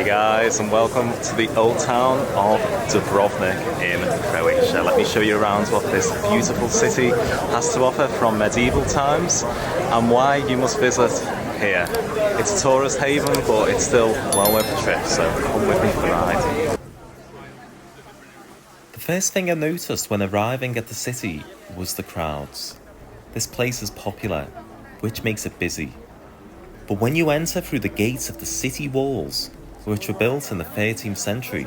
Guys, and welcome to the old town of Dubrovnik in Croatia. Let me show you around what this beautiful city has to offer from medieval times and why you must visit here. It's a tourist haven, but it's still well worth the trip, so come with me for the ride. The first thing I noticed when arriving at the city was the crowds. This place is popular, which makes it busy. But when you enter through the gates of the city walls, which were built in the 13th century,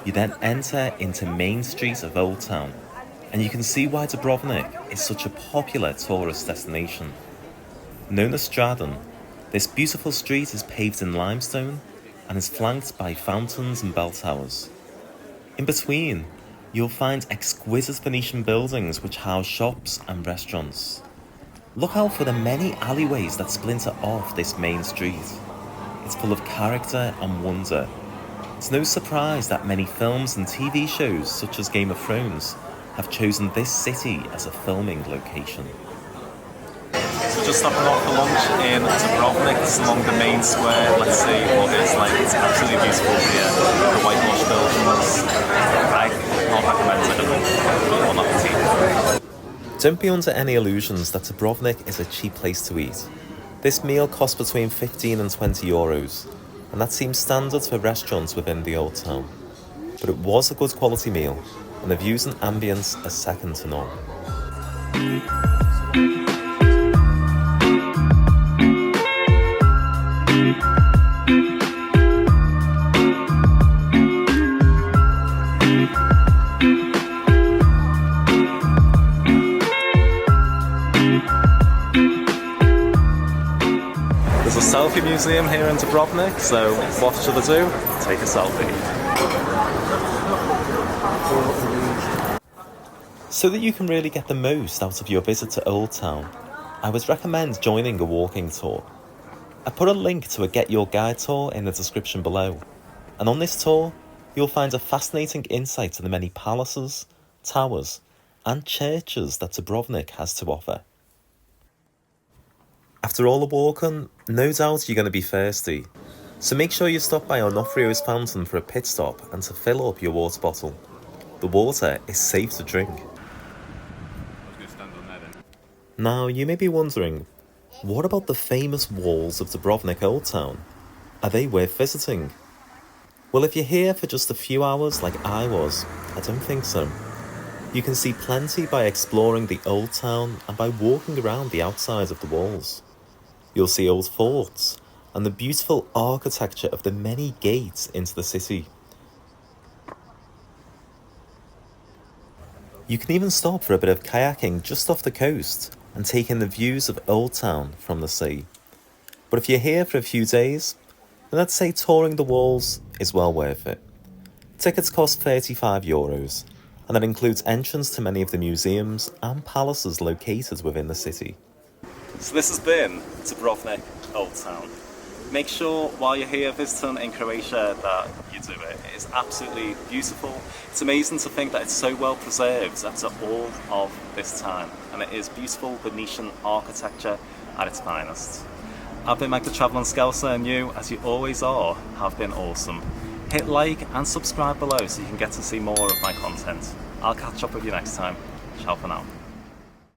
you then enter into Main Street of Old Town, and you can see why Dubrovnik is such a popular tourist destination. Known as Stradon, this beautiful street is paved in limestone and is flanked by fountains and bell towers. In between, you'll find exquisite Venetian buildings which house shops and restaurants. Look out for the many alleyways that splinter off this main street. It's full of character and wonder. It's no surprise that many films and TV shows such as Game of Thrones have chosen this city as a filming location. So just stopping off for lunch in Dubrovnik, it's along the main square. Let's see what it's like. It's absolutely beautiful here. The whitewashed buildings. I can't recommend it enough. Bon appetit. Don't be under any illusions that Dubrovnik is a cheap place to eat. This meal costs between 15 and 20 euros, and that seems standard for restaurants within the old town. But it was a good quality meal, and the views and ambience are second to none. There's a selfie museum here in Dubrovnik, so what should I do? Take a selfie. So that you can really get the most out of your visit to Old Town, I would recommend joining a walking tour. I put a link to a Get Your Guide tour in the description below, and on this tour, you'll find a fascinating insight to the many palaces, towers, and churches that Dubrovnik has to offer. After all the walking, no doubt you're going to be thirsty, so make sure you stop by Onofrio's fountain for a pit stop and to fill up your water bottle. The water is safe to drink. Now you may be wondering, what about the famous walls of Dubrovnik Old Town? Are they worth visiting? Well, if you're here for just a few hours like I was, I don't think so. You can see plenty by exploring the Old Town and by walking around the outside of the walls. You'll see old forts and the beautiful architecture of the many gates into the city. You can even stop for a bit of kayaking just off the coast and take in the views of Old Town from the sea. But if you're here for a few days, then I'd say touring the walls is well worth it. Tickets cost 35 euros, and that includes entrance to many of the museums and palaces located within the city. So this has been Dubrovnik Old Town. Make sure while you're here visiting in Croatia that you do it. It is absolutely beautiful. It's amazing to think that it's so well preserved after all of this time. And it is beautiful Venetian architecture at its finest. I've been Mike the Travelling Scouser, and you, as you always are, have been awesome. Hit like and subscribe below so you can get to see more of my content. I'll catch up with you next time. Ciao for now.